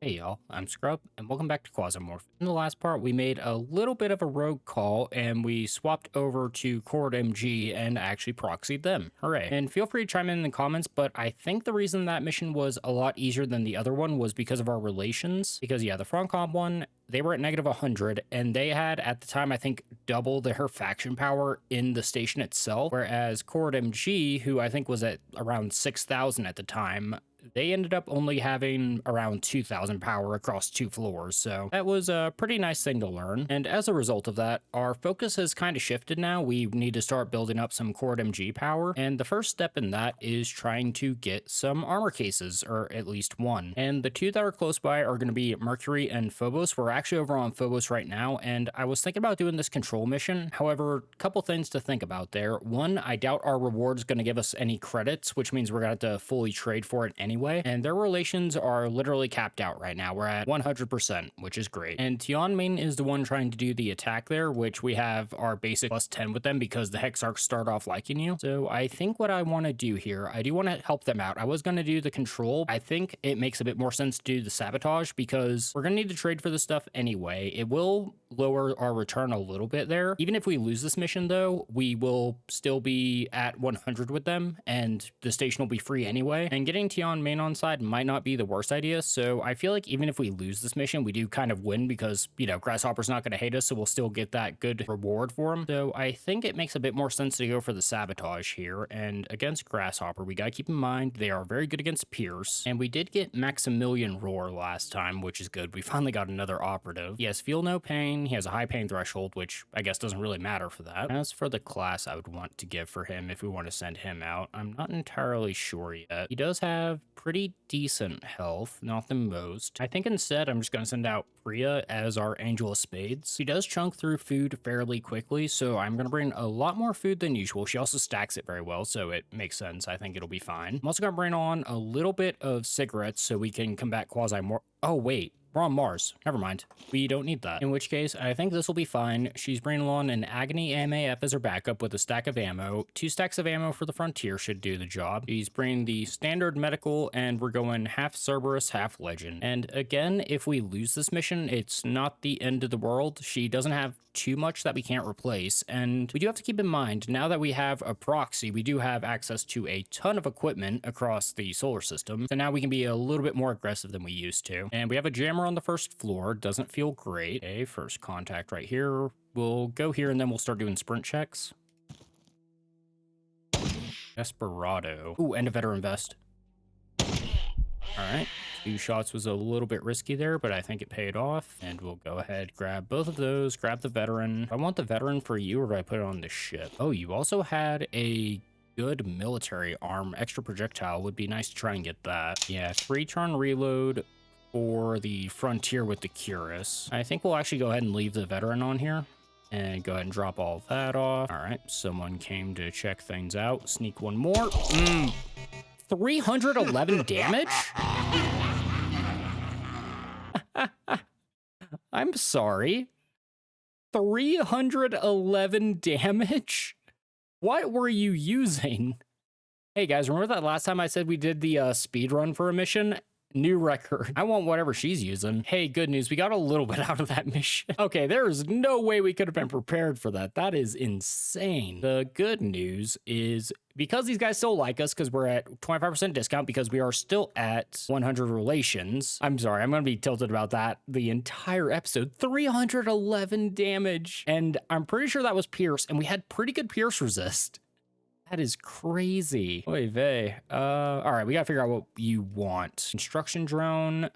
Hey y'all, I'm Scrub, and welcome back to Quasimorph. In the last part, we made a little bit of a rogue call, and we swapped over to Cord MG and actually proxied them. Hooray. And feel free to chime in the comments, but I think the reason that mission was a lot easier than the other one was because of our relations. Because yeah, the front comp one, they were at negative 100, and they had, at the time, I think, double their faction power in the station itself, whereas Cord MG, who I think was at around 6,000 at the time, they ended up only having around 2,000 power across 2 floors, so that was a pretty nice thing to learn. And as a result of that, our focus has kind of shifted now. We need to start building up some Cord MG power, and the first step in that is trying to get some armor cases, or at least one. And the two that are close by are going to be Mercury and Phobos. We're actually over on Phobos right now, and I was thinking about doing this control mission. However, a couple things to think about there. One, I doubt our reward is going to give us any credits, which means we're going to have to fully trade for it anyway, and their relations are literally capped out right now. We're at 100%, which is great. And Tianmin is the one trying to do the attack there, which we have our basic plus 10 with them because the Hexarchs start off liking you. So I think what I want to do here, I do want to help them out. I was going to do the control. I think it makes a bit more sense to do the sabotage because we're going to need to trade for this stuff anyway. It will lower our return a little bit there. Even if we lose this mission though, we will still be at 100 with them and the station will be free anyway. And getting Tianmin on side might not be the worst idea. So I feel like even if we lose this mission, we do kind of win because, you know, Grasshopper's not going to hate us, so we'll still get that good reward for him. So I think it makes a bit more sense to go for the sabotage here. And against Grasshopper, we got to keep in mind they are very good against Pierce. And we did get Maximilian Roar last time, which is good. We finally got another operative. He has Feel No Pain. He has a high pain threshold, which I guess doesn't really matter for that. As for the class I would want to give for him if we want to send him out, I'm not entirely sure yet. He does have pretty decent health, not the most. I think instead I'm just going to send out Priya as our Angel of Spades. She does chunk through food fairly quickly, so I'm going to bring a lot more food than usual. She also stacks it very well, so it makes sense. I think it'll be fine. I'm also going to bring on a little bit of cigarettes so we can combat Quasimorph. Oh, wait. We're on Mars. Never mind. We don't need that. In which case, I think this will be fine. She's bringing along an Agony MAF as her backup with a stack of ammo. 2 stacks of ammo for the Frontier should do the job. She's bringing the standard medical, and we're going half Cerberus, half Legend. And again, if we lose this mission, it's not the end of the world. She doesn't have too much that we can't replace. And we do have to keep in mind, now that we have a proxy, we do have access to a ton of equipment across the solar system. So now we can be a little bit more aggressive than we used to. And we have a jammer on the first floor. Doesn't feel great. Okay, first contact right here. We'll go here and then we'll start doing sprint checks. Desperado. Ooh, and a veteran vest. All right. 2 shots was a little bit risky there, but I think it paid off. And we'll go ahead, grab both of those, grab the veteran. I want the veteran for you, or do I put it on the ship? Oh, you also had a good military arm. Extra projectile would be nice to try and get that. Yeah, 3-turn reload for the Frontier with the Curus. I think we'll actually go ahead and leave the veteran on here and go ahead and drop all that off. All right, someone came to check things out. Sneak one more. 311 damage? I'm sorry. 311 damage? What were you using? Hey guys, remember that last time I said we did the speed run for a mission? New record. I want whatever she's using. Hey, good news. We got a little bit out of that mission. Okay, there is no way we could have been prepared for that. That is insane. The good news is because these guys still like us because we're at 25% discount because we are still at 100 relations. I'm sorry, I'm going to be tilted about that the entire episode. 311 damage. And I'm pretty sure that was Pierce, and we had pretty good Pierce resist. That is crazy. Oy vey. All right, we gotta figure out what you want. Construction drone.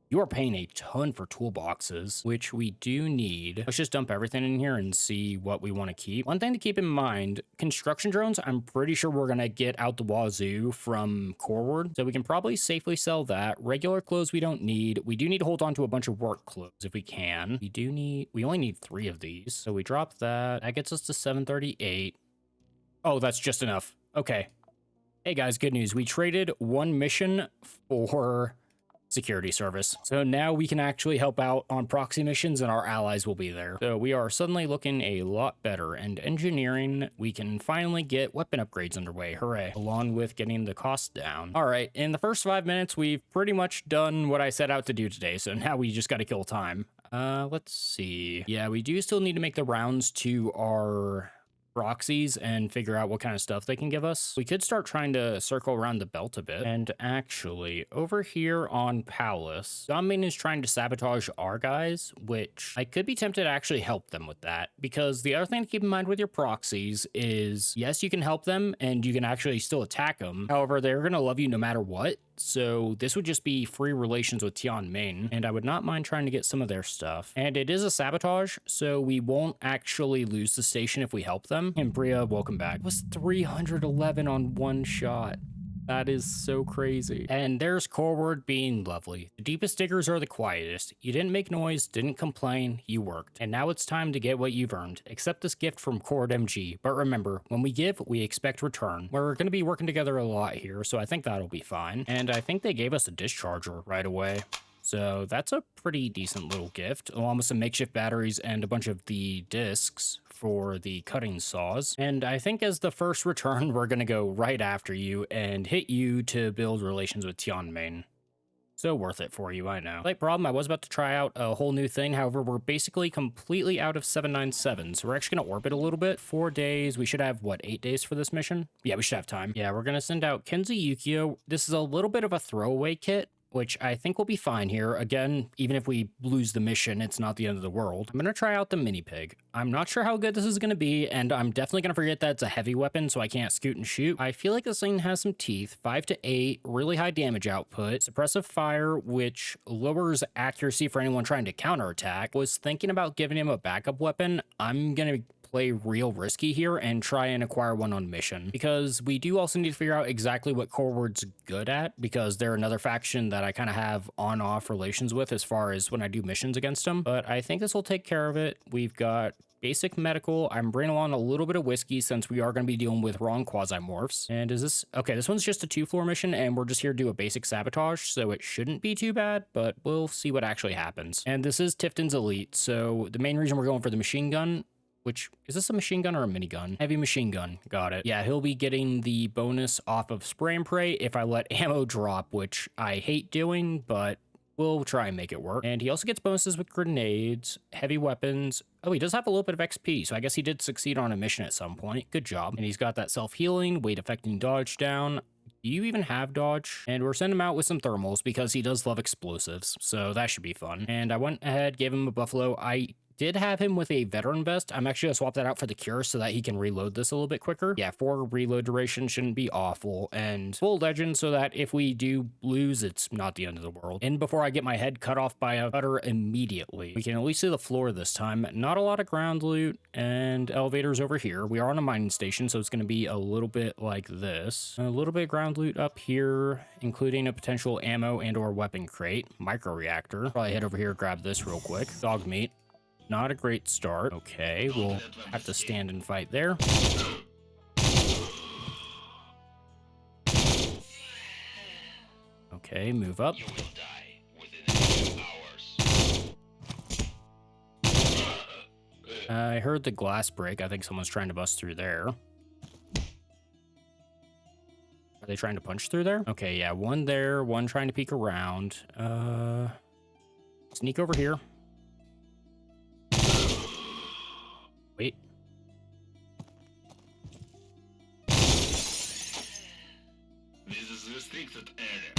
You are paying a ton for toolboxes, which we do need. Let's just dump everything in here and see what we want to keep. One thing to keep in mind, construction drones, I'm pretty sure we're gonna get out the wazoo from Coreward, so we can probably safely sell that. Regular clothes we don't need. We do need to hold on to a bunch of work clothes if we can. We only need 3 of these, so we drop that. That gets us to 738. Oh, that's just enough. Okay. Hey guys, good news. We traded 1 mission for security service. So now we can actually help out on proxy missions and our allies will be there. So we are suddenly looking a lot better, and engineering, we can finally get weapon upgrades underway. Hooray. Along with getting the cost down. All right, in the first 5 minutes, we've pretty much done what I set out to do today. So now we just got to kill time. Let's see. Yeah, we do still need to make the rounds to our proxies and figure out what kind of stuff they can give us. We could start trying to circle around the belt a bit. And actually, over here on Palace, Zombie is trying to sabotage our guys, which I could be tempted to actually help them with that. Because the other thing to keep in mind with your proxies is, yes, you can help them and you can actually still attack them. However, they're going to love you no matter what. So this would just be free relations with Tianmin, and I would not mind trying to get some of their stuff. And it is a sabotage, so we won't actually lose the station if we help them. And Bria, welcome back. It was 311 on one shot. That is so crazy. And there's Corward being lovely. The deepest diggers are the quietest. You didn't make noise, didn't complain, you worked. And now it's time to get what you've earned. Accept this gift from Cord MG. But remember, when we give, we expect return. We're going to be working together a lot here, so I think that'll be fine. And I think they gave us a discharger right away. So that's a pretty decent little gift, along with some makeshift batteries and a bunch of the discs for the cutting saws. And I think as the first return, we're going to go right after you and hit you to build relations with Tianmin. So worth it for you, I know. Slight problem, I was about to try out a whole new thing. However, we're basically completely out of 797. So we're actually going to orbit a little bit. 4 days. We should have, what, 8 days for this mission? Yeah, we should have time. Yeah, we're going to send out Kenzie Yukio. This is a little bit of a throwaway kit, which I think will be fine here. Again, even if we lose the mission, it's not the end of the world. I'm going to try out the mini pig. I'm not sure how good this is going to be, and I'm definitely going to forget that it's a heavy weapon, so I can't scoot and shoot. I feel like this thing has some teeth, 5 to 8, really high damage output, suppressive fire, which lowers accuracy for anyone trying to counterattack. Was thinking about giving him a backup weapon. I'm going to play real risky here and try and acquire one on mission, because we do also need to figure out exactly what Corward's good at, because they're another faction that I kind of have on-off relations with as far as when I do missions against them. But I think this will take care of it. We've got basic medical. I'm bringing along a little bit of whiskey since we are going to be dealing with wrong Quasimorphs. And is this okay? This one's just a 2-floor mission, and we're just here to do a basic sabotage, so it shouldn't be too bad, but we'll see what actually happens. And this is Tifton's Elite, so the main reason we're going for the machine gun, which, is this a machine gun or a minigun? Heavy machine gun. Got it. Yeah, he'll be getting the bonus off of spray and pray if I let ammo drop, which I hate doing, but we'll try and make it work. And he also gets bonuses with grenades, heavy weapons. Oh, he does have a little bit of XP, so I guess he did succeed on a mission at some point. Good job. And he's got that self-healing, weight affecting dodge down. Do you even have dodge? And we're sending him out with some thermals because he does love explosives, so that should be fun. And I went ahead, gave him a buffalo. I did have him with a veteran vest. I'm actually gonna swap that out for the cure so that he can reload this a little bit quicker. Yeah, 4 reload duration shouldn't be awful, and full legend so that if we do lose, it's not the end of the world. And before I get my head cut off by a cutter immediately, we can at least see the floor this time. Not a lot of ground loot and elevators over here. We are on a mining station, so it's gonna be a little bit like this. A little bit of ground loot up here, including a potential ammo and or weapon crate. Micro reactor. Probably head over here, grab this real quick. Dog meat. Not a great start. Okay, we'll have to stand and fight there. Okay, move up. I heard the glass break. I think someone's trying to bust through there. Are they trying to punch through there? Okay, yeah, one there, one trying to peek around. Sneak over here. Wait. This is restricted area.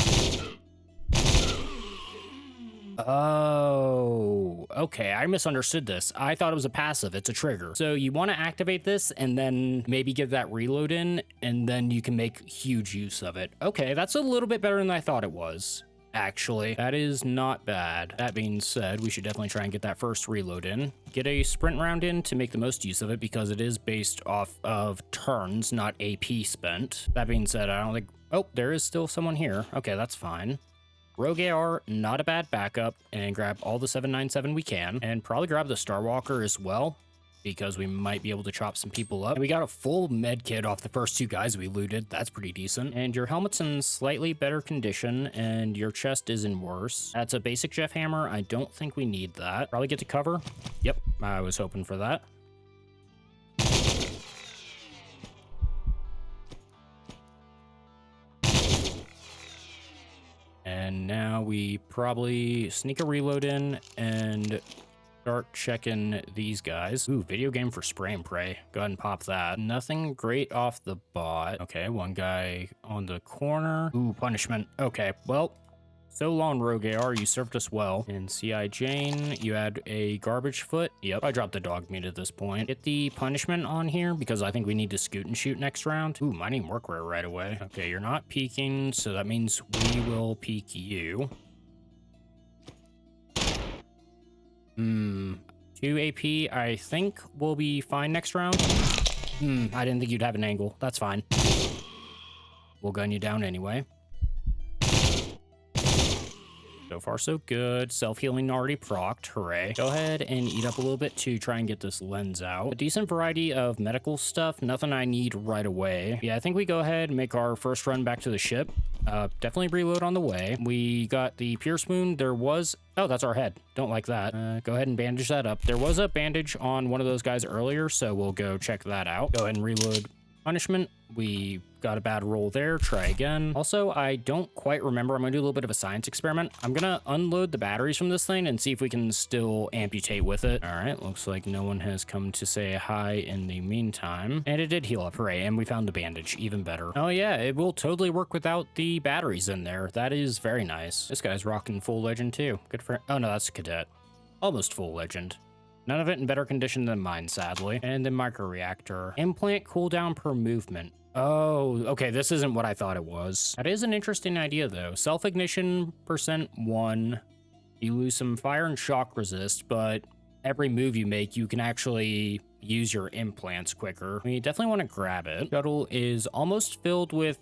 Oh, okay. I misunderstood this. I thought it was a passive. It's a trigger. So you want to activate this and then maybe get that reload in, and then you can make huge use of it. Okay, that's a little bit better than I thought it was. Actually, that is not bad. That being said, we should definitely try and get that first reload in. Get a sprint round in to make the most use of it because it is based off of turns, not AP spent. That being said, I don't think... Oh, there is still someone here. Okay, that's fine. Rogue AR, not a bad backup, and grab all the 797 we can, and probably grab the Starwalker as well, because we might be able to chop some people up. And we got a full med kit off the first 2 guys we looted. That's pretty decent. And your helmet's in slightly better condition, and your chest is in worse. That's a basic Jeff hammer. I don't think we need that. Probably get to cover. Yep, I was hoping for that. And now we probably sneak a reload in and start checking these guys. Ooh, video game for spray and pray. Go ahead and pop that. Nothing great off the bot. Okay, one guy on the corner. Ooh, punishment. Okay, well, so long, Rogue AR. You served us well. And CI Jane, you had a garbage foot. Yep, I dropped the dog meat at this point. Get the punishment on here because I think we need to scoot and shoot next round. Ooh, mining workwear right away. Okay, you're not peeking, so that means we will peek you. 2 AP, I think we'll be fine next round. I didn't think you'd have an angle. That's fine. We'll gun you down anyway. So far, so good. Self-healing already procced. Hooray. Go ahead and eat up a little bit to try and get this lens out. A decent variety of medical stuff. Nothing I need right away. Yeah, I think we go ahead and make our first run back to the ship. Definitely reload on the way. We got the pierce wound. There was... Oh, that's our head. Don't like that. Go ahead and bandage that up. There was a bandage on one of those guys earlier, so we'll go check that out. Go ahead and reload punishment. We got a bad roll there. Try again. Also, I don't quite remember. I'm gonna do a little bit of a science experiment. I'm gonna unload the batteries from this thing and see if we can still amputate with it. All right, looks like no one has come to say hi in the meantime. And it did heal up. Hooray. And we found the bandage. Even better. Oh yeah, it will totally work without the batteries in there. That is very nice. This guy's rocking full legend too. Good for... Oh no, that's a cadet. Almost full legend. None of it in better condition than mine, sadly. And the microreactor. Implant cooldown per movement. Oh, okay, this isn't what I thought it was. That is an interesting idea, though. Self-ignition %1. You lose some fire and shock resist, but every move you make, you can actually use your implants quicker. We definitely want to grab it. Shuttle is almost filled with...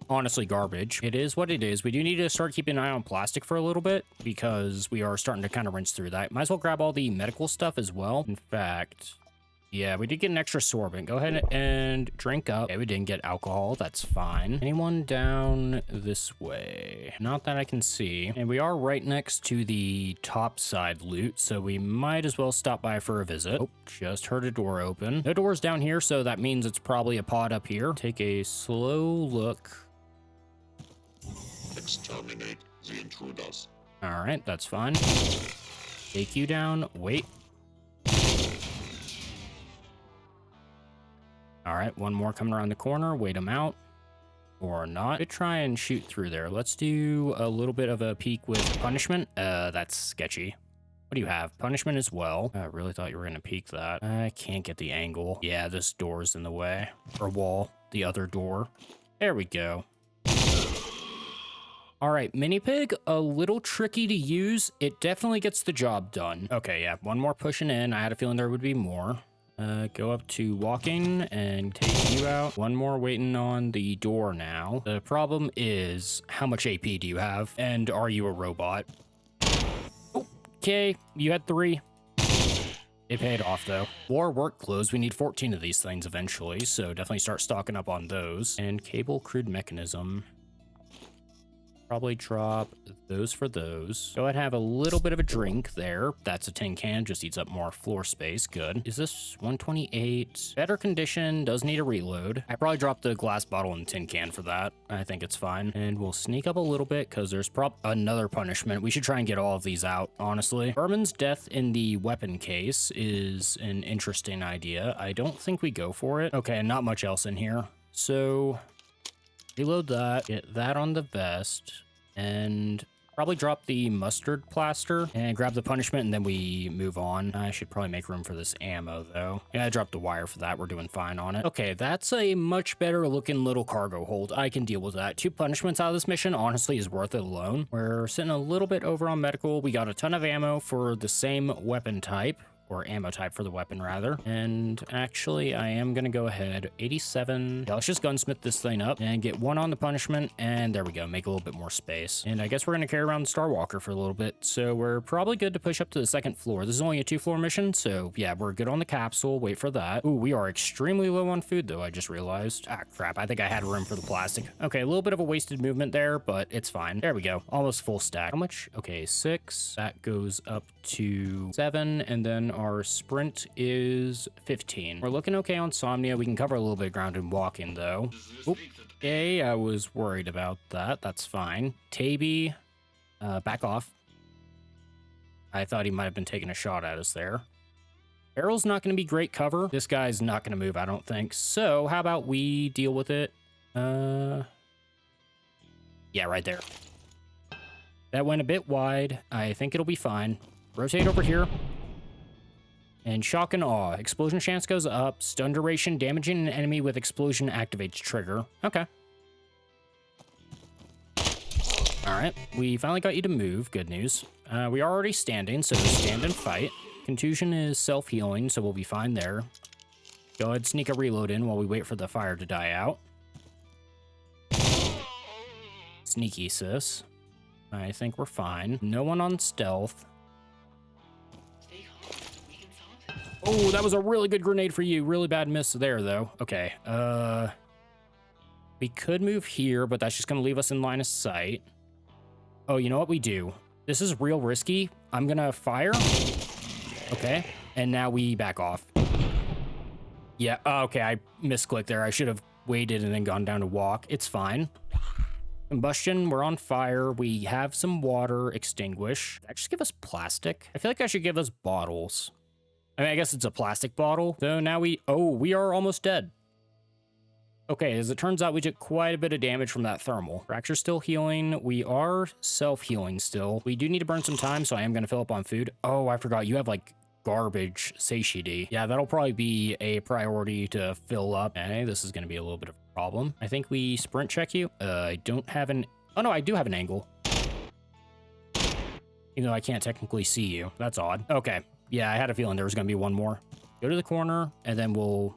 honestly, garbage. It is what it is. We do need to start keeping an eye on plastic for a little bit because we are starting to kind of rinse through that. Might as well grab all the medical stuff as well. In fact, yeah, we did get an extra sorbent. Go ahead and drink up. Okay, we didn't get alcohol. That's fine. Anyone down this way? Not that I can see. And we are right next to the top side loot, so we might as well stop by for a visit. Oh, just heard a door open. No doors down here, so that means it's probably a pod up here. Take a slow look. Exterminate the intruders. All right, that's fine. Take you down. Wait. All right, one more coming around the corner. Wait him out. Or not. Could try and shoot through there. Let's do a little bit of a peek with punishment. That's sketchy. What do you have? Punishment as well. I really thought you were going to peek that. I can't get the angle. Yeah, this door's in the way. Or wall. The other door. There we go. All right, mini pig, a little tricky to use. It definitely gets the job done. Okay, yeah, one more pushing in. I had a feeling there would be more. Go up to walking and take you out. One more waiting on the door now. The problem is, how much AP do you have? And are you a robot? Okay, you had 3. It paid off, though. War work clothes. We need 14 of these things eventually, so definitely start stocking up on those. And cable crude mechanism. Probably drop those for those. Go ahead and have a little bit of a drink there. That's a tin can, just eats up more floor space. Good. Is this 128? Better condition, does need a reload. I probably dropped the glass bottle and tin can for that. I think it's fine. And we'll sneak up a little bit because there's another punishment. We should try and get all of these out, honestly. Berman's death in the weapon case is an interesting idea. I don't think we go for it. Okay, not much else in here. So... reload that, get that on the vest, and probably drop the mustard plaster and grab the punishment, and then we move on. I should probably make room for this ammo, though. Yeah, I dropped the wire for that. We're doing fine on it. Okay, that's a much better looking little cargo hold. I can deal with that. 2 punishments out of this mission, honestly, is worth it alone. We're sitting a little bit over on medical. We got a ton of ammo for the same weapon type. or ammo type for the weapon rather. And actually I am gonna go ahead 87. Yeah, let's just gunsmith this thing up and get one on the punishment, and there we go, make a little bit more space. And I guess we're gonna carry around the Star Walker for a little bit, so we're probably good to push up to the second floor. This is only a 2-floor mission, so yeah, we're good on the capsule. Wait for that. Ooh, we are extremely low on food though, I just realized. Ah crap, I think I had room for the plastic. Okay, a little bit of a wasted movement there, but it's fine. There we go, almost full stack. How much? Okay, 6. That goes up to 7, and then our sprint is 15. We're looking okay on Somnia. We can cover a little bit of ground in walking though. Oop. Okay, I was worried about that. That's fine. Taby, back off. I thought he might have been taking a shot at us there. Barrel's not going to be great cover. This guy's not going to move, I don't think. So how about we deal with it? Yeah, right there. That went a bit wide. I think it'll be fine. Rotate over here. And shock and awe. Explosion chance goes up. Stun duration. Damaging an enemy with explosion activates trigger. Okay. Alright. We finally got you to move. Good news. We are already standing, so stand and fight. Contusion is self-healing, so we'll be fine there. Go ahead, sneak a reload in while we wait for the fire to die out. Sneaky, sis. I think we're fine. No one on stealth. Oh, that was a really good grenade for you. Really bad miss there, though. Okay, we could move here, but that's just gonna leave us in line of sight. Oh, you know what we do? This is real risky. I'm gonna fire. Okay, and now we back off. Yeah, okay, I misclicked there. I should have waited and then gone down to walk. It's fine. Combustion, we're on fire. We have some water. Extinguish. Did I just give us plastic? I feel like I should give us bottles. I mean, I guess it's a plastic bottle. So now we are almost dead. Okay, as it turns out, we took quite a bit of damage from that thermal. Fracture's still healing. We are self-healing still. We do need to burn some time, so I am going to fill up on food. Oh, I forgot. You have, like, garbage satiety. Yeah, that'll probably be a priority to fill up. Okay, this is going to be a little bit of a problem. I think we sprint check you. I don't have an... Oh, no, I do have an angle. Even though I can't technically see you. That's odd. Okay. Yeah, I had a feeling there was going to be one more. Go to the corner, and then we'll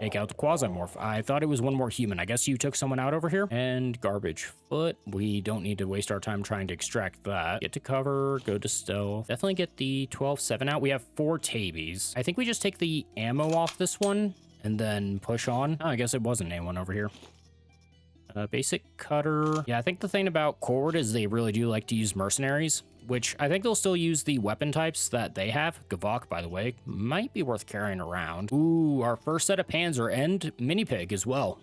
take out the Quasimorph. I thought it was one more human. I guess you took someone out over here. And garbage foot. We don't need to waste our time trying to extract that. Get to cover, go to stealth. Definitely get the 12-7 out. We have 4 tabies. I think we just take the ammo off this one and then push on. Oh, I guess it wasn't anyone over here. Basic cutter. Yeah, I think the thing about Cord is they really do like to use mercenaries, which I think they'll still use the weapon types that they have. Gavok, by the way, might be worth carrying around. Ooh, our first set of Panzer and Mini Pig as well.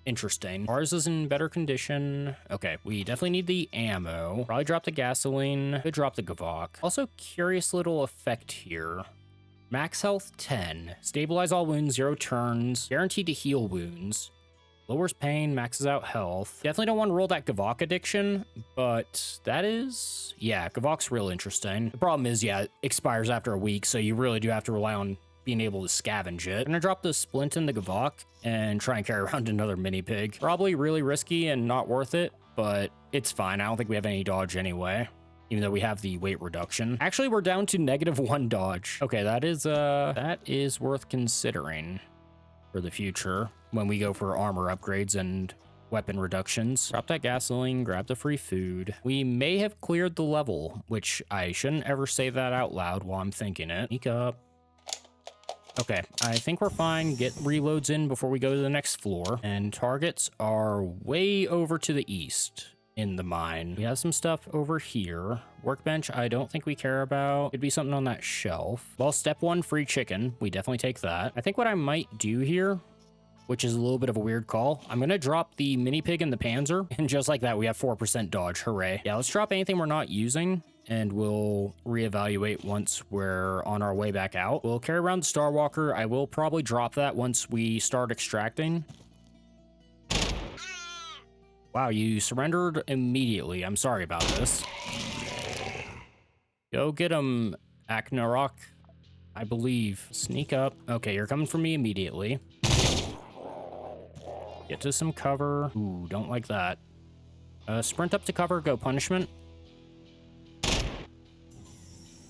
Interesting. Ours is in better condition. Okay, we definitely need the ammo. Probably drop the gasoline. Could drop the Gavok. Also, curious little effect here. Max health 10. Stabilize all wounds, 0 turns. Guaranteed to heal wounds. Lowers pain, maxes out health. Definitely don't want to roll that Gavok addiction, but that is... Yeah, Gavok's real interesting. The problem is, yeah, it expires after a week, so you really do have to rely on being able to scavenge it. I'm gonna drop the Splint in the Gavok and try and carry around another Mini Pig. Probably really risky and not worth it, but it's fine. I don't think we have any dodge anyway, even though we have the weight reduction. Actually, we're down to -1 dodge. Okay, that is worth considering for the future when we go for armor upgrades and weapon reductions. Drop that gasoline, grab the free food. We may have cleared the level, which I shouldn't ever say that out loud while I'm thinking it. Sneak up. Okay, I think we're fine. Get reloads in before we go to the next floor. And targets are way over to the east in the mine. We have some stuff over here. Workbench, I don't think we care about. Could be something on that shelf. Well, step 1, free chicken. We definitely take that. I think what I might do here, which is a little bit of a weird call, I'm gonna drop the Mini Pig and the Panzer, and just like that, we have 4% dodge. Hooray. Yeah, let's drop anything we're not using, and we'll reevaluate once we're on our way back out. We'll carry around the Star Walker. I will probably drop that once we start extracting. Wow, you surrendered immediately. I'm sorry about this. Go get him, Aknarok, I believe. Sneak up. Okay, you're coming for me immediately. Get to some cover. Ooh, don't like that. Sprint up to cover, go punishment.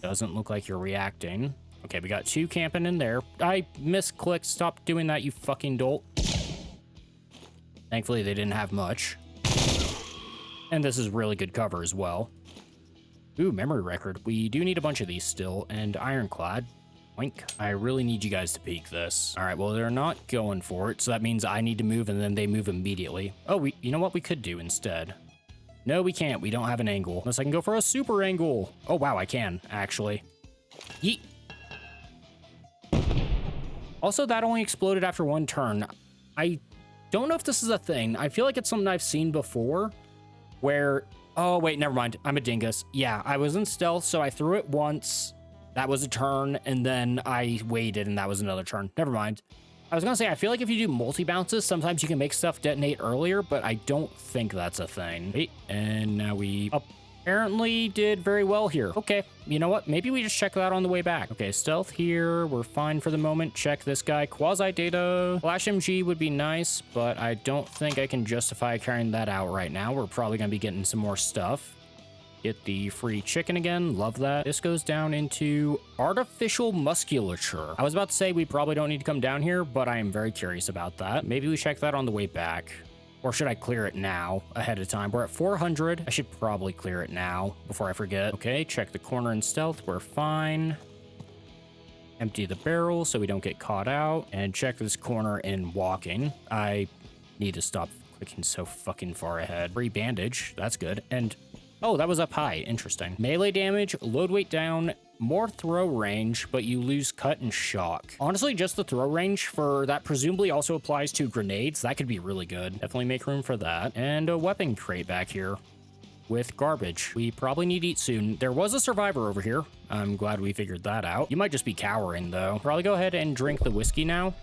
Doesn't look like you're reacting. Okay, we got 2 camping in there. I misclicked. Stop doing that, you fucking dolt. Thankfully, they didn't have much. And this is really good cover as well. Ooh, memory record. We do need a bunch of these still. And ironclad. Oink. I really need you guys to peek this. All right, well, they're not going for it. So that means I need to move and then they move immediately. Oh, you know what we could do instead? No, we can't. We don't have an angle. Unless I can go for a super angle. Oh, wow, I can, actually. Yeet. Also, that only exploded after 1 turn. I don't know if this is a thing. I feel like it's something I've seen before where... Oh, wait, never mind. I'm a dingus. Yeah, I was in stealth, so I threw it once. That was a turn, and then I waited, and that was another turn. Never mind. I was gonna say, I feel like if you do multi-bounces, sometimes you can make stuff detonate earlier, but I don't think that's a thing. Hey, and now we apparently did very well here. Okay, you know what? Maybe we just check that on the way back. Okay, stealth here. We're fine for the moment. Check this guy. Quasi-data. Flash MG would be nice, but I don't think I can justify carrying that out right now. We're probably gonna be getting some more stuff. Get the free chicken again. Love that. This goes down into artificial musculature. I was about to say we probably don't need to come down here, but I am very curious about that. Maybe we check that on the way back. Or should I clear it now ahead of time? We're at 400. I should probably clear it now before I forget. Okay, check the corner in stealth. We're fine. Empty the barrel so we don't get caught out. And check this corner in walking. I need to stop clicking so fucking far ahead. Free bandage. That's good. And... oh, that was up high. Interesting. Melee damage, load weight down, more throw range, but you lose cut and shock. Honestly, just the throw range for that presumably also applies to grenades. That could be really good. Definitely make room for that. And a weapon crate back here with garbage. We probably need to eat soon. There was a survivor over here. I'm glad we figured that out. You might just be cowering though. Probably go ahead and drink the whiskey now.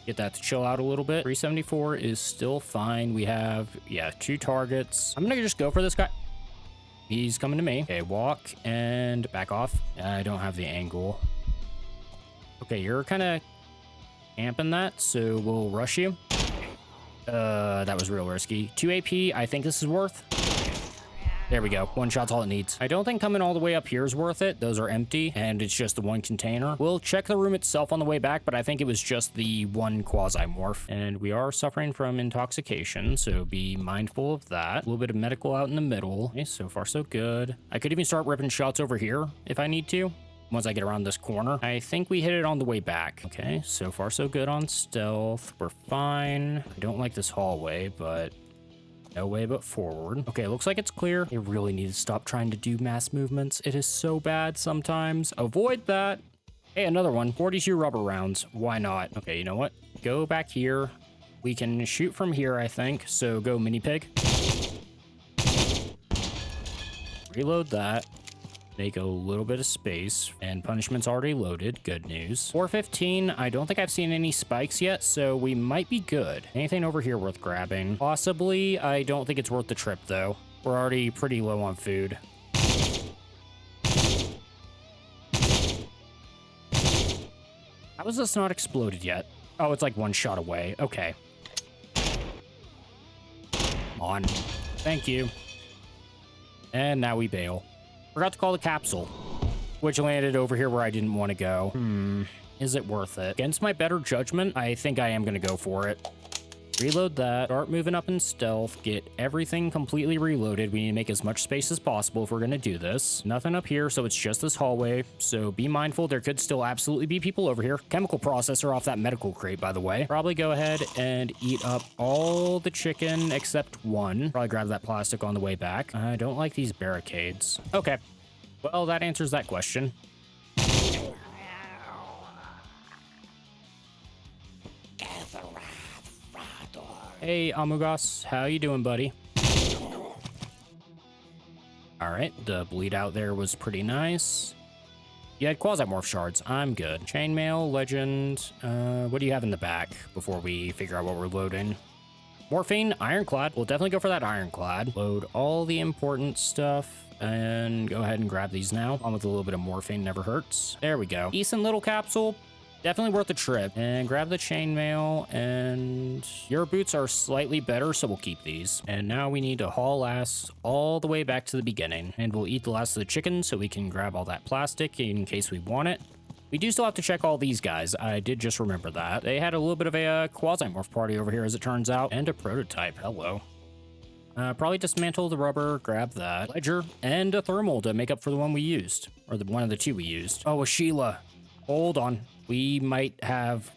Get that to chill out a little bit. 374 is still fine. We have, yeah, 2 targets. I'm gonna just go for this guy. He's coming to me. Okay, walk and back off. I don't have the angle. Okay, you're kind of camping that, so we'll rush you. That was real risky. 2 AP, I think this is worth. There we go. 1 shot's all it needs. I don't think coming all the way up here is worth it. Those are empty, and it's just the 1 container. We'll check the room itself on the way back, but I think it was just the 1 Quasimorph. And we are suffering from intoxication, so be mindful of that. A little bit of medical out in the middle. Okay, so far so good. I could even start ripping shots over here if I need to. Once I get around this corner. I think we hit it on the way back. Okay, so far so good on stealth. We're fine. I don't like this hallway, but... no way but forward. Okay, looks like it's clear. You really need to stop trying to do mass movements. It is so bad sometimes. Avoid that. Hey, another one. 42 rubber rounds. Why not? Okay, you know what? Go back here. We can shoot from here, I think. So go mini pig. Reload that. Make a little bit of space, and punishment's already loaded. Good news. 415, I don't think I've seen any spikes yet, so we might be good. Anything over here worth grabbing? Possibly. I don't think it's worth the trip, though. We're already pretty low on food. How is this not exploded yet? Oh, it's like 1 shot away. Okay. On. Thank you. And now we bail. Forgot to call the capsule, which landed over here where I didn't want to go. Is it worth it? Against my better judgment, I think I am going to go for it. Reload that. Start moving up in stealth. Get everything completely reloaded. We need to make as much space as possible if we're going to do this. Nothing up here, so it's just this hallway. So be mindful. There could still absolutely be people over here. Chemical processor off that medical crate, by the way. Probably go ahead and eat up all the chicken except 1. Probably grab that plastic on the way back. I don't like these barricades. Okay. Well, that answers that question. Hey, Amugas, how you doing, buddy? All right, the bleed out there was pretty nice. You had Quasimorph shards. I'm good. Chainmail, legend. What do you have in the back before we figure out what we're loading? Morphine, ironclad. We'll definitely go for that ironclad. Load all the important stuff and go ahead and grab these now. On with a little bit of morphine, never hurts. There we go. Decent little capsule. Definitely worth a trip. And grab the chainmail, and your boots are slightly better, so we'll keep these. And now we need to haul ass all the way back to the beginning. And we'll eat the last of the chicken so we can grab all that plastic in case we want it. We do still have to check all these guys. I did just remember that. They had a little bit of a Quasimorph party over here, as it turns out. And a prototype. Hello. Probably dismantle the rubber, grab that. Ledger, and a thermal to make up for the one we used. Or the one of the two we used. Oh, a Sheila. Hold on. We might have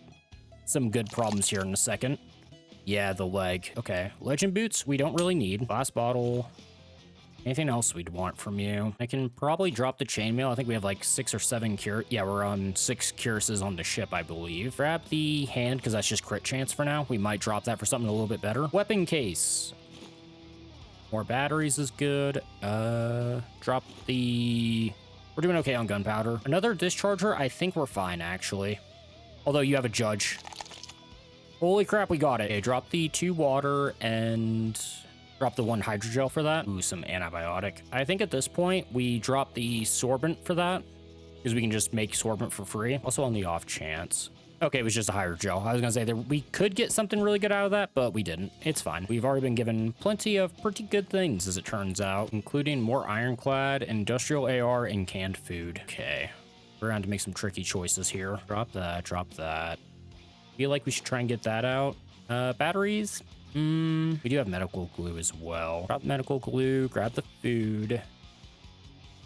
some good problems here in a second. Yeah, the leg. Okay. Legend boots, we don't really need. Glass bottle. Anything else we'd want from you? I can probably drop the chainmail. I think we have like 6 or 7 cure. Yeah, we're on 6 cuirasses on the ship, I believe. Grab the hand, because that's just crit chance for now. We might drop that for something a little bit better. Weapon case. More batteries is good. Drop the... We're doing okay on gunpowder. Another discharger, I think we're fine, actually. Although you have a judge. Holy crap, we got it. Okay, drop the 2 water and drop the 1 hydrogel for that. Ooh, some antibiotic. I think at this point, we drop the sorbent for that, because we can just make sorbent for free. Also on the off chance. Okay, it was just a hydrogel. I was gonna say that we could get something really good out of that, but we didn't. It's fine. We've already been given plenty of pretty good things, as it turns out, including more ironclad, industrial AR, and canned food. Okay, we're going to make some tricky choices here. Drop that, drop that. Feel like we should try and get that out. Batteries. We do have medical glue as well. Drop medical glue, grab the food.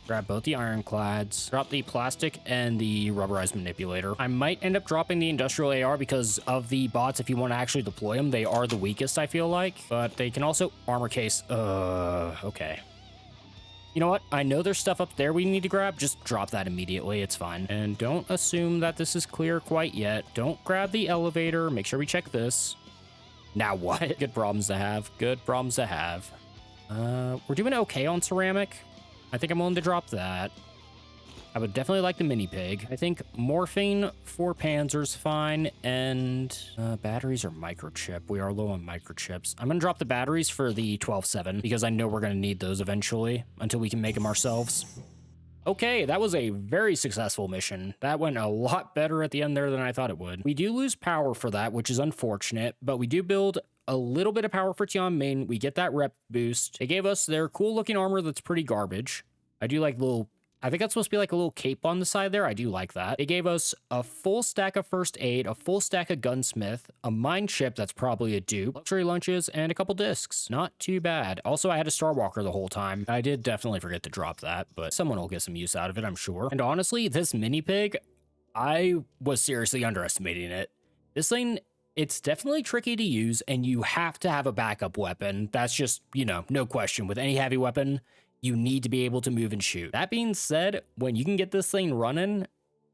Grab both the ironclads, drop the plastic and the rubberized manipulator. I might end up dropping the industrial AR because of the bots. If you want to actually deploy them, they are the weakest, I feel like. But they can also armor case. Okay. You know what? I know there's stuff up there we need to grab. Just drop that immediately. It's fine. And don't assume that this is clear quite yet. Don't grab the elevator. Make sure we check this. Now what? Good problems to have. Good problems to have. We're doing okay on ceramic. I think I'm willing to drop that. I would definitely like the mini pig. I think morphine for Panzer's fine, and batteries or microchip. We are low on microchips. I'm gonna drop the batteries for the 12-7 because I know we're gonna need those eventually until we can make them ourselves. Okay, that was a very successful mission. That went a lot better at the end there than I thought it would. We do lose power for that, which is unfortunate, but we do build a little bit of power for Tian Main. We get that rep boost. They gave us their cool looking armor that's pretty garbage. I do like little, I think that's supposed to be like a little cape on the side there. I do like that. They gave us a full stack of first aid, a full stack of gunsmith, a mine chip that's probably a dupe, luxury lunches, and a couple discs. Not too bad. Also, I had a Star Walker the whole time. I did definitely forget to drop that, but someone will get some use out of it, I'm sure. And honestly, this mini pig, I was seriously underestimating it. This thing, it's definitely tricky to use, and you have to have a backup weapon. That's just, you know, no question. With any heavy weapon, you need to be able to move and shoot. That being said, when you can get this thing running,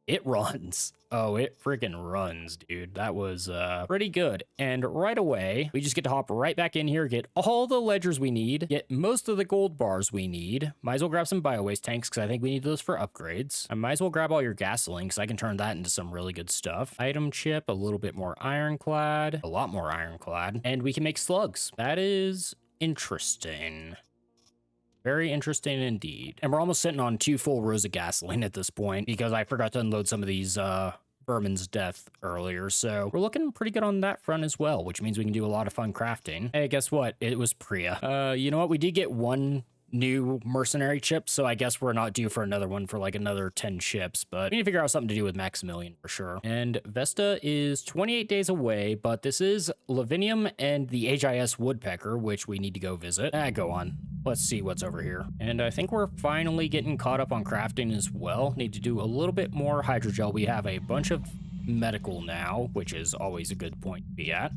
it runs. Oh, it freaking runs, dude. That was pretty good. And right away, we just get to hop right back in here, get all the ledgers we need, get most of the gold bars we need. Might as well grab some bio-waste tanks because I think we need those for upgrades. I might as well grab all your gasoline because I can turn that into some really good stuff. Item chip, a little bit more ironclad, a lot more ironclad, and we can make slugs. That is interesting. Very interesting indeed. And we're almost sitting on 2 full rows of gasoline at this point because I forgot to unload some of these Vermin's death earlier. So we're looking pretty good on that front as well, which means we can do a lot of fun crafting. Hey, guess what? It was Priya. You know what? We did get 1 new mercenary chip, so I guess we're not due for another one for like another 10 ships, but we need to figure out something to do with Maximilian for sure. And Vesta is 28 days away, but this is Lavinium and the HIS Woodpecker, which we need to go visit. Go on. Let's see what's over here. And I think we're finally getting caught up on crafting as well. Need to do a little bit more hydrogel. We have a bunch of medical now, which is always a good point to be at.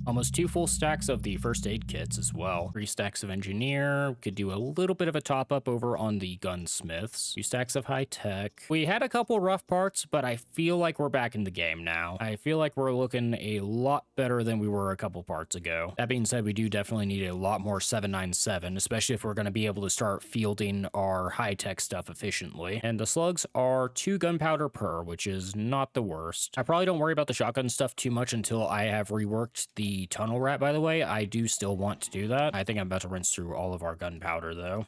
Almost 2 full stacks of the first aid kits as well. 3 stacks of engineer. Could do a little bit of a top up over on the gunsmiths. 2 stacks of high tech. We had a couple rough parts, but I feel like we're back in the game now. I feel like we're looking a lot better than we were a couple parts ago. That being said, we do definitely need a lot more 797, especially if we're going to be able to start fielding our high tech stuff efficiently. And the slugs are 2 gunpowder per, which is not the worst. I probably don't worry about the shotgun stuff too much until I have reworked the tunnel rat, by the way. I do still want to do that. I think I'm about to rinse through all of our gunpowder though.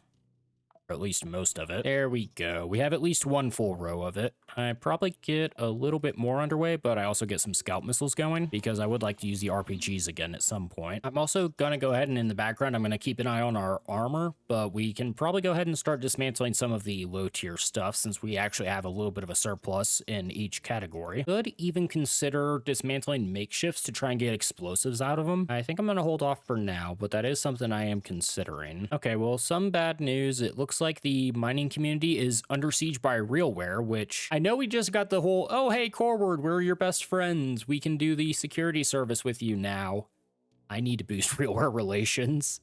Or at least most of it. There we go. We have at least one full row of it. I probably get a little bit more underway, but I also get some scout missiles going because I would like to use the RPGs again at some point. I'm also going to go ahead and in the background, I'm going to keep an eye on our armor, but we can probably go ahead and start dismantling some of the low tier stuff since we actually have a little bit of a surplus in each category. Could even consider dismantling makeshifts to try and get explosives out of them. I think I'm going to hold off for now, but that is something I am considering. Okay, well, some bad news. It looks like the mining community is under siege by Realware, which I know we just got the whole, oh, hey, Corward, we're your best friends. We can do the security service with you now. I need to boost Realware relations.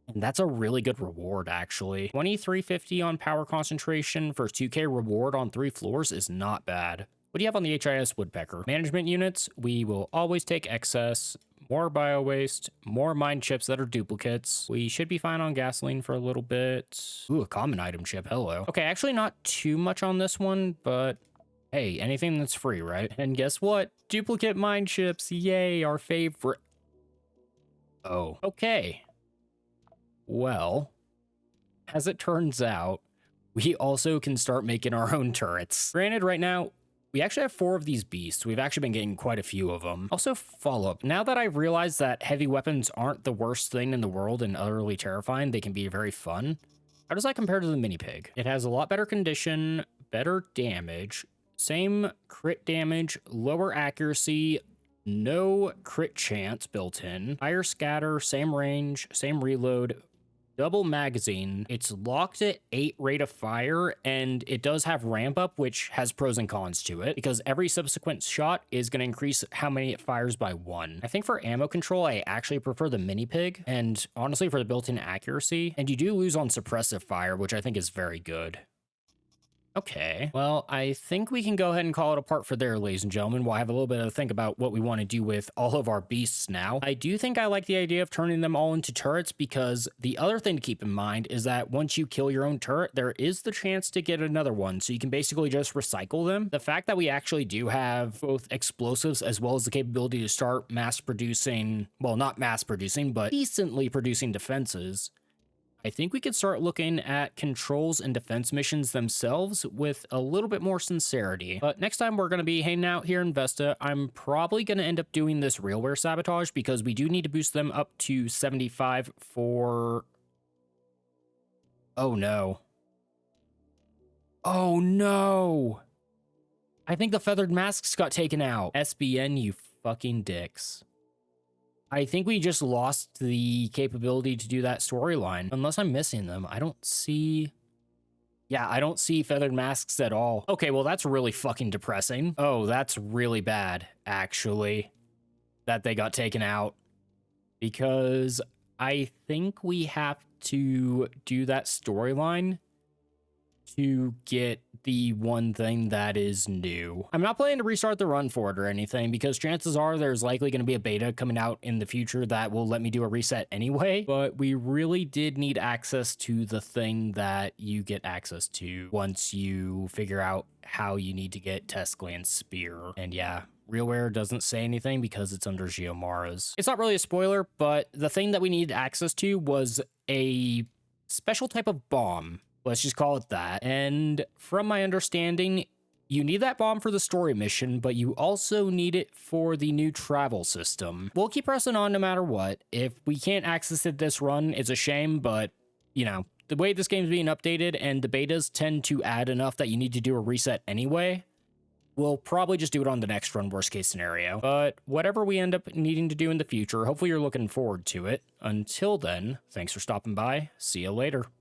And that's a really good reward, actually. 2350 on power concentration for 2k reward on 3 floors is not bad. What do you have on the HIS Woodpecker? Management units, we will always take excess. More bio waste, more mine chips that are duplicates. We should be fine on gasoline for a little bit. Ooh, a common item chip, hello. Okay, actually not too much on this one, but hey, anything that's free, right? And guess what? Duplicate mine chips, yay, our favorite. Oh, okay. Well, as it turns out, we also can start making our own turrets. Granted, right now, we actually have 4 of these beasts. We've actually been getting quite a few of them. Also, follow-up. Now that I've realized that heavy weapons aren't the worst thing in the world and utterly terrifying, they can be very fun. How does that compare to the mini pig? It has a lot better condition, better damage, same crit damage, lower accuracy, no crit chance built in, higher scatter, same range, same reload, double magazine. It's locked at 8 rate of fire, and it does have ramp up, which has pros and cons to it because every subsequent shot is going to increase how many it fires by 1. I think for ammo control, I actually prefer the mini pig, and honestly for the built-in accuracy, and you do lose on suppressive fire, which I think is very good. Okay, well, I think we can go ahead and call it apart for there, ladies and gentlemen. We'll have a little bit of a think about what we want to do with all of our beasts now. I do think I like the idea of turning them all into turrets because the other thing to keep in mind is that once you kill your own turret, there is the chance to get another one. So you can basically just recycle them. The fact that we actually do have both explosives as well as the capability to start mass producing, well, not mass producing, but decently producing defenses, I think we could start looking at controls and defense missions themselves with a little bit more sincerity. But next time we're going to be hanging out here in Vesta, I'm probably going to end up doing this Realware sabotage because we do need to boost them up to 75 for... Oh no. Oh no! I think the feathered masks got taken out. SBN, you fucking dicks. I think we just lost the capability to do that storyline. Unless I'm missing them. I don't see... Yeah, I don't see feathered masks at all. Okay, well, that's really fucking depressing. Oh, that's really bad, actually, that they got taken out. Because I think we have to do that storyline to get the one thing that is new. I'm not planning to restart the run for it or anything because chances are there's likely going to be a beta coming out in the future that will let me do a reset anyway, but we really did need access to the thing that you get access to once you figure out how you need to get Tesclan's spear. And yeah, Realware doesn't say anything because it's under Geomara's. It's not really a spoiler, but the thing that we needed access to was a special type of bomb. Let's just call it that. And from my understanding, you need that bomb for the story mission, but you also need it for the new travel system. We'll keep pressing on no matter what. If we can't access it this run, it's a shame, but, you know, the way this game's being updated and the betas tend to add enough that you need to do a reset anyway, we'll probably just do it on the next run, worst case scenario. But whatever we end up needing to do in the future, hopefully you're looking forward to it. Until then, thanks for stopping by. See you later.